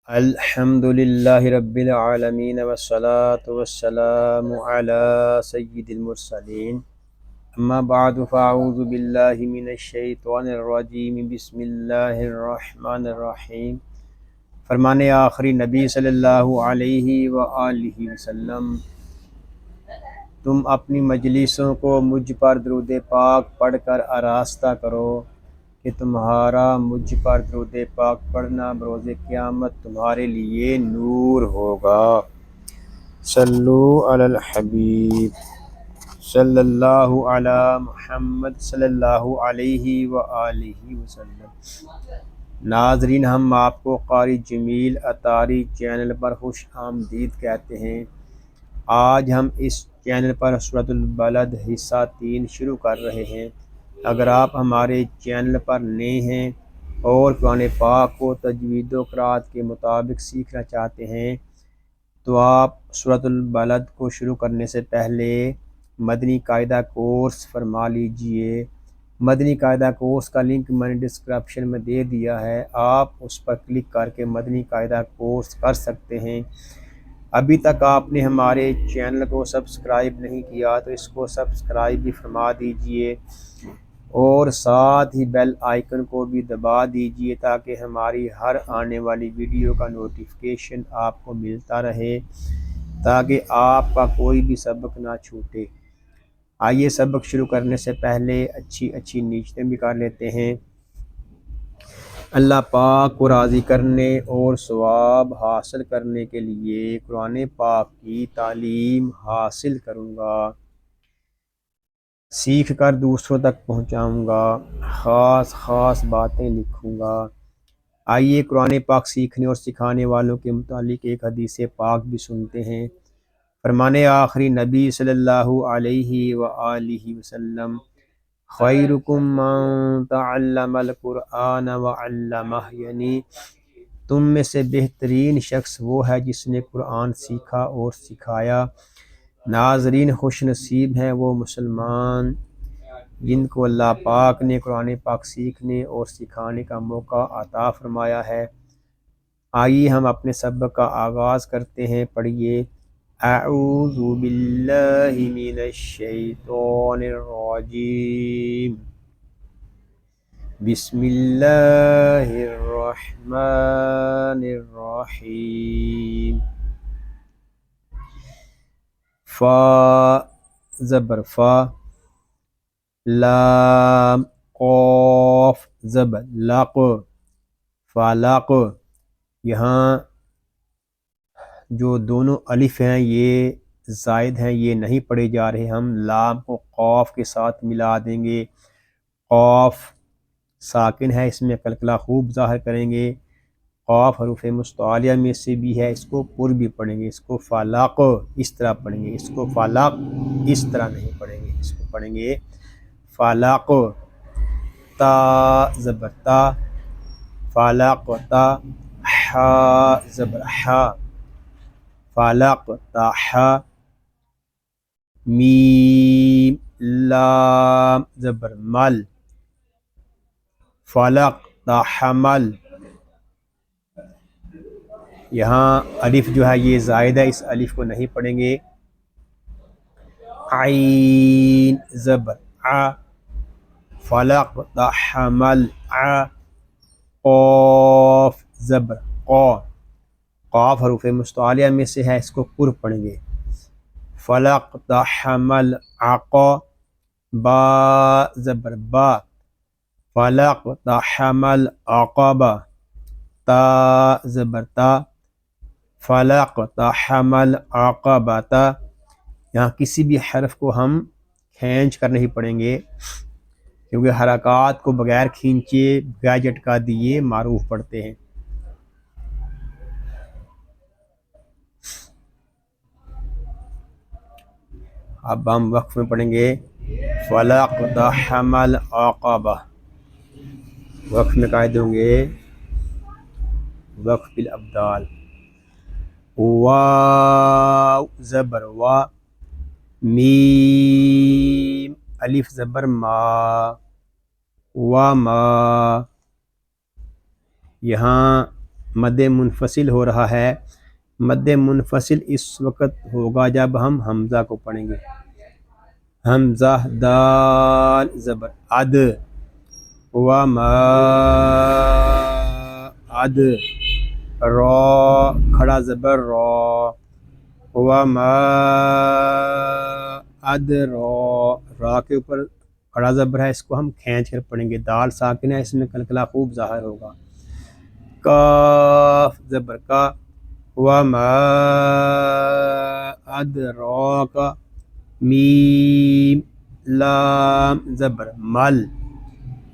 الحمد للہ رب العالمین والصلاة والسلام علی سید المرسلین اما بعد فاعوذ باللہ من الشیطان الرجیم بسم اللہ الرحمن الرحیم۔ فرمان آخری نبی صلی اللہ علیہ وآلہ وسلم، تم اپنی مجلسوں کو مجھ پر درود پاک پڑھ کر آراستہ کرو کہ تمہارا مجھ پر درود پاک پڑھنا بروز قیامت تمہارے لیے نور ہوگا۔ صلو علی الحبیب صلی اللہ علی محمد صلی اللہ علیہ وآلہ وسلم۔ ناظرین، ہم آپ کو قاری جمیل اطاری چینل پر خوش آمدید کہتے ہیں۔ آج ہم اس چینل پر سورۃ البلد حصہ 3 شروع کر رہے ہیں۔ اگر آپ ہمارے چینل پر نئے ہیں اور قرآن پاک کو تجوید و قرأت کے مطابق سیکھنا چاہتے ہیں تو آپ سورۃ البلد کو شروع کرنے سے پہلے مدنی قاعدہ کورس فرما لیجئے۔ مدنی قاعدہ کورس کا لنک میں نے ڈسکرپشن میں دے دیا ہے، آپ اس پر کلک کر کے مدنی قاعدہ کورس کر سکتے ہیں۔ ابھی تک آپ نے ہمارے چینل کو سبسکرائب نہیں کیا تو اس کو سبسکرائب بھی فرما دیجئے اور ساتھ ہی بیل آئیکن کو بھی دبا دیجئے تاکہ ہماری ہر آنے والی ویڈیو کا نوٹیفیکیشن آپ کو ملتا رہے، تاکہ آپ کا کوئی بھی سبق نہ چھوٹے۔ آئیے سبق شروع کرنے سے پہلے اچھی نیتیں بھی کر لیتے ہیں۔ اللہ پاک کو راضی کرنے اور ثواب حاصل کرنے کے لیے قرآن پاک کی تعلیم حاصل کروں گا، سیکھ کر دوسروں تک پہنچاؤں گا، خاص باتیں لکھوں گا۔ آئیے قرآن پاک سیکھنے اور سکھانے والوں کے متعلق ایک حدیث پاک بھی سنتے ہیں۔ فرمان آخری نبی صلی اللہ علیہ وآلہ وسلم، خیرکم من تعلم القرآن وعلمہ، یعنی تم میں سے بہترین شخص وہ ہے جس نے قرآن سیکھا اور سکھایا۔ ناظرین، خوش نصیب ہیں وہ مسلمان جن کو اللہ پاک نے قرآن پاک سیکھنے اور سکھانے کا موقع عطا فرمایا ہے۔ آئیے ہم اپنے سبق کا آغاز کرتے ہیں۔ پڑھیے، اعوذ باللہ من الشیطان الرجیم، بسم اللہ الرحمن الرحیم۔ فا زبر فا، لام قاف زبر لق، فالق۔ یہاں جو دونوں الف ہیں یہ زائد ہیں، یہ نہیں پڑھے جا رہے، ہم لام کو قاف کے ساتھ ملا دیں گے۔ قاف ساکن ہے، اس میں قلقلہ خوب ظاہر کریں گے۔ قاف حروف مستعلیہ میں سے بھی ہے، اس کو پر بھی پڑھیں گے، اس کو فالق اس طرح پڑھیں گے، اس کو فالق اس طرح نہیں پڑھیں گے، اس کو پڑھیں گے فالق۔ تا زبر تا، فالق تا، حا زبر حا، فالق تا حا، میم لام زبر مل، فالق تا حمل۔ یہاں الف جو ہے یہ زائد ہے، اس الف کو نہیں پڑھیں گے۔ عین زبر ع، فلق تا حمل ع، قاف زبر قا، قاف حروف مستعلیہ میں سے ہے، اس کو پر پڑھیں گے۔ فلق تا حمل عقا، با زبر با، فلق تا حمل عقبہ، تا زبر تا، فلق تا حمل عقبہ۔ یہاں کسی بھی حرف کو ہم کھینچ کر نہیں پڑھیں گے، کیونکہ حرکات کو بغیر کھینچے بغیر جھٹکا دیے معروف پڑھتے ہیں۔ اب ہم وقف میں پڑھیں گے فلق تا حمل عقبہ۔ وقف میں قائد ہوں گے وقف بالابدال۔ واو زبر وا، میم الف زبر ما، وما۔ یہاں مد منفصل ہو رہا ہے. مد منفصل اس وقت ہوگا جب ہم حمزہ کو پڑھیں گے. حمزہ دال زبر اد وما اد را کھڑا زبر را وما اد را کے اوپر کھڑا زبر ہے، اس کو ہم کھینچ کر پڑھیں گے. دال ساکن ہے، اس میں کلکلا خوب ظاہر ہوگا. کاف زبر کا وما ادراک میم لام زبر مل.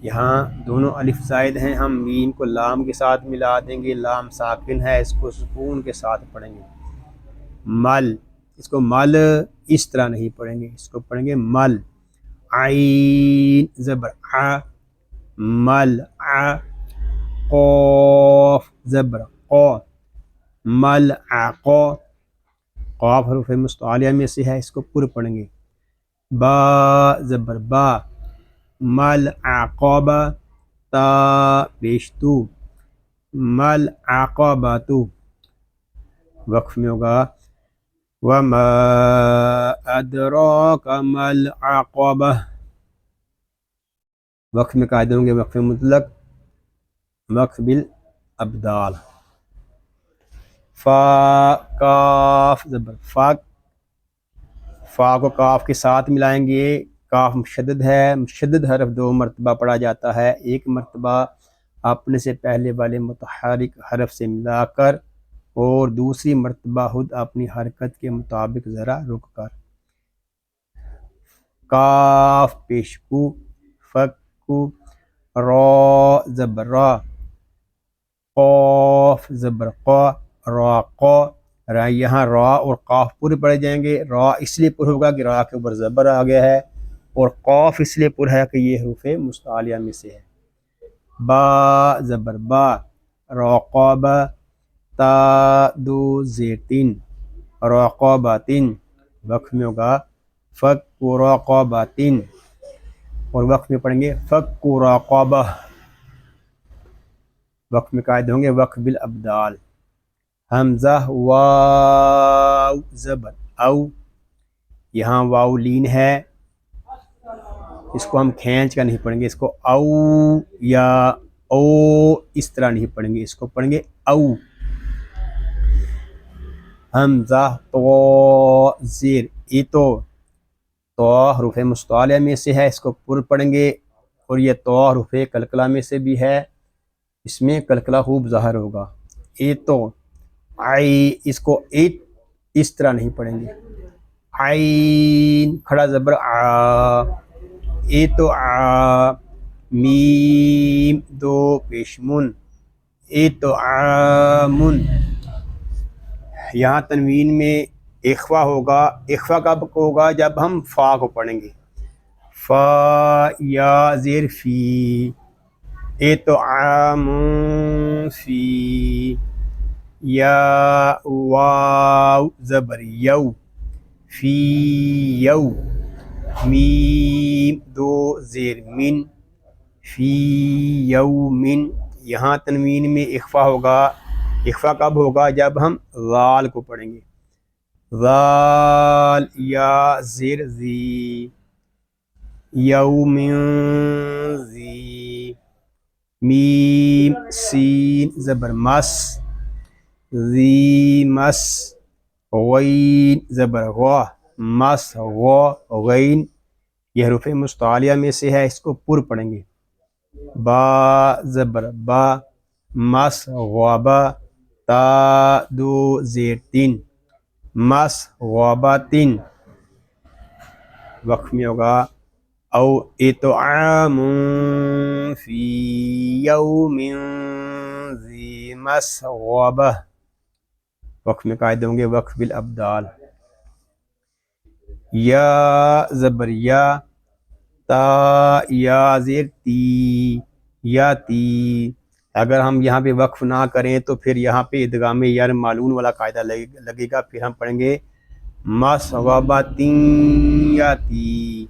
یہاں دونوں الف زائد ہیں، ہم میم کو لام کے ساتھ ملا دیں گے. لام ساکن ہے، اس کو سکون کے ساتھ پڑھیں گے. مل، اس کو مل اس طرح نہیں پڑھیں گے، اس کو پڑھیں گے مل. عین زبر ع مل ع. قاف زبر قا مل عقا. قاف حروف مستعلیہ میں سے ہے، اس کو پر پڑھیں گے. با زبر با مل عقاب تا پیشتو مل عقاباتو. وقف میں ہوگا وما ادراک مل عقبہ. وقف میں قاعدے ہوں گے وقف مطلق، وقف بالابدال. فا کاف زبر فاق، فا کو کاف کے ساتھ ملائیں گے. کاف مشدد ہے، مشدد حرف 2 مرتبہ پڑھا جاتا ہے. ایک مرتبہ اپنے سے پہلے والے متحرک حرف سے ملا کر اور دوسری مرتبہ خود اپنی حرکت کے مطابق ذرا رک کر. کاف پیشکو فکو را زبر را قاف زبر قا را قا. یہاں را اور قاف پورے پڑھے جائیں گے. را اس لیے پر ہوگا کہ را کے اوپر زبر آ گیا ہے، اور قاف اس لیے پر ہے کہ یہ حروف مستعلیہ میں سے ہے. با زبر با راقاب تا دو زیر تین راقاباتن. وقف میں ہوگا فک راقاباتن، اور وقف میں پڑھیں گے فک راقابہ. وقف میں قاعدے ہوں گے وقف بالابدال. حمزہ واو زبر او. یہاں واو لین ہے، اس کو ہم کھینچ کر نہیں پڑھیں گے. اس کو او یا او اس طرح نہیں پڑھیں گے، اس کو پڑھیں گے او. حمزہ تو زیر ای تو حروف مستعلیہ میں سے ہے، اس کو پر پڑھیں گے. اور یہ تو حروف کلکلہ میں سے بھی ہے، اس میں کلکلہ خوب ظاہر ہوگا. ای تو آئی، اس کو ایٹ اس طرح نہیں پڑھیں گے. عین کھڑا زبر آ ای تو آ. میم دو پیشمن ای تو آمن. یہاں تنوین میں اخفا ہوگا. اخفا کب ہوگا؟ جب ہم فا کو پڑھیں گے. فا یا زیر فی ای تو آم فی. یا واو زبر یو فی یو. میم دو زیر من فی یومن. یہاں تنوین میں اخفا ہوگا. اخفا کب ہوگا؟ جب ہم ذال کو پڑھیں گے. ذال یا زیر زی یوم زی. میم سین زبر مس زی مس. غین زبر غا مس غا غین. یہ حروف مستعلیہ میں سے ہے، اس کو پر پڑھیں گے. با زبر با مس غابا تا دو زیر تین مس غاباتن. وقف میں ہوگا او اطعام فی یوم ذی مسغبہ. وقف میں قاعدے ہوں گے وقف بالابدال. یا زبر یا تا یا زیر تی یا تی. اگر ہم یہاں پہ وقف نہ کریں تو پھر یہاں پہ ادغام یار معلون والا قاعدہ لگے گا. پھر ہم پڑھیں گے مسغباتن یاتی.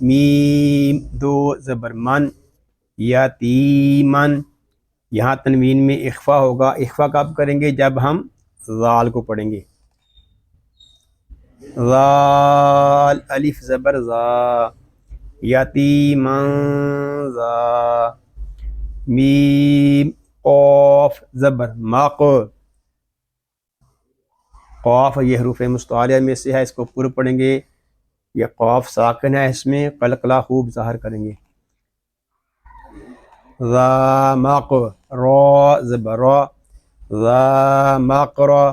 میم دو زبر من یاتیمن. یہاں تنوین میں اخفا ہوگا. اخفا کب کریں گے؟ جب ہم ذال کو پڑھیں گے. ذال الف زبر ذا، یتیما ذا، میم قاف زبر مق، قاف یہ حروف مستعلیہ میں سے ہے، اس کو پر پڑھیں گے. یہ قاف ساکن ہے، اس میں قلقلہ خوب ظاہر کریں گے. ذا مق را زبر را، ذا مقرا،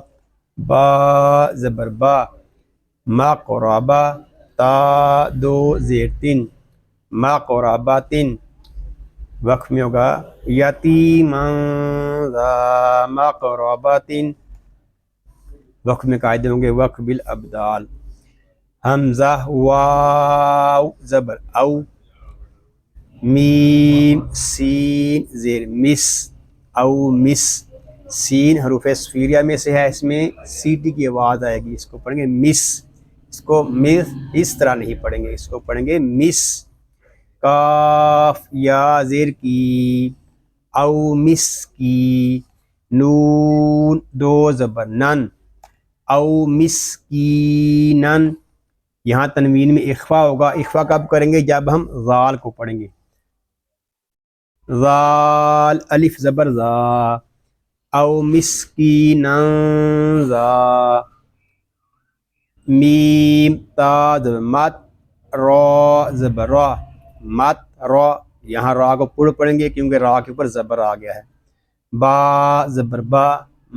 با زبر با، مقربا، تا دو زیر تین، مقرباتن. وقف میں ہوگا یتیما ذا مقرباتن. وقف میں قاعدے ہوں گے وقف بالابدال. حمزہ واو زبر او، میم سین زیر مس، او مس. سین حروف صفیریہ میں سے ہے، اس میں سیٹی کی آواز آئے گی، اس کو پڑھیں گے مس. اس کو مس اس طرح نہیں پڑھیں گے، اس کو پڑھیں گے مس. کاف یا زیر کی، او مس کی. نون دو زبر نن، او مسکینن. یہاں تنوین میں اخفا ہوگا. اخفا کب کریں گے؟ جب ہم ذال کو پڑھیں گے. ذال الف زبر ذا، او مسکینن ذا، میم تا زبر مت، را زبر را، مت را. یہاں را کو پڑھ پڑھیں گے کیونکہ را کے اوپر زبر آ گیا ہے. با زبر با،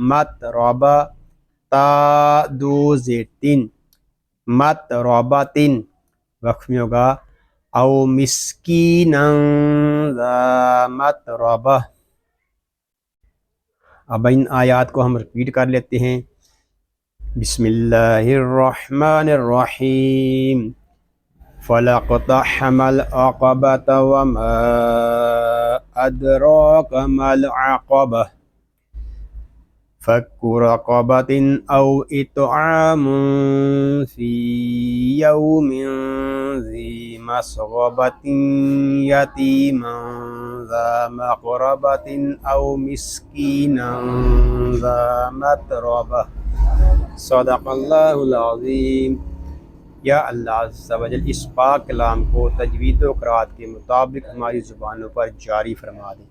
مت رابا، تا دو زیر تین، مت راباتن. وقف میں ہوگا او مسکینن ذا متربہ. اب ان آیات کو ہم رپیٹ کر لیتے ہیں. بسم اللہ الرحمن الرحیم. فلاقتحم العقبۃ وما ادراک ما العقبہ، فک رقبۃ او اطعام فی یوم ذی مسغبۃ یتیما ذا مقربۃ او مسکینا ذا متربہ. صدق اللہ العظیم. یا اللہ عز و جل اس پاک کلام کو تجوید و قرات کے مطابق ہماری زبانوں پر جاری فرما دیں.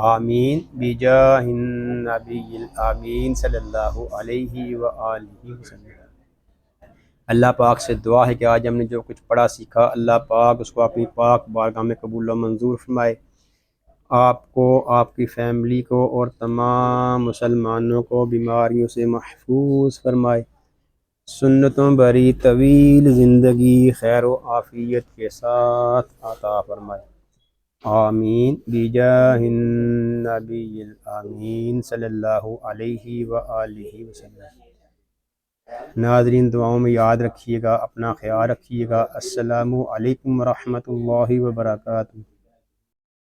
آمین بجاہ النبی الامین صلی اللہ علیہ وآلہ وسلم. اللہ پاک سے دعا ہے کہ آج ہم نے جو کچھ پڑھا سیکھا، اللہ پاک اس کو اپنی پاک بارگاہ میں قبول و منظور فرمائے. آپ کو، آپ کی فیملی کو اور تمام مسلمانوں کو بیماریوں سے محفوظ فرمائے. سنتوں بری طویل زندگی خیر و عافیت کے ساتھ عطا فرمائے. آمین بجاہ النبی الامین صلی اللہ علیہ وآلہ وسلم. ناظرین دعاؤں میں یاد رکھیے گا، اپنا خیال رکھیے گا. السلام علیکم ورحمۃ اللہ وبرکاتہ.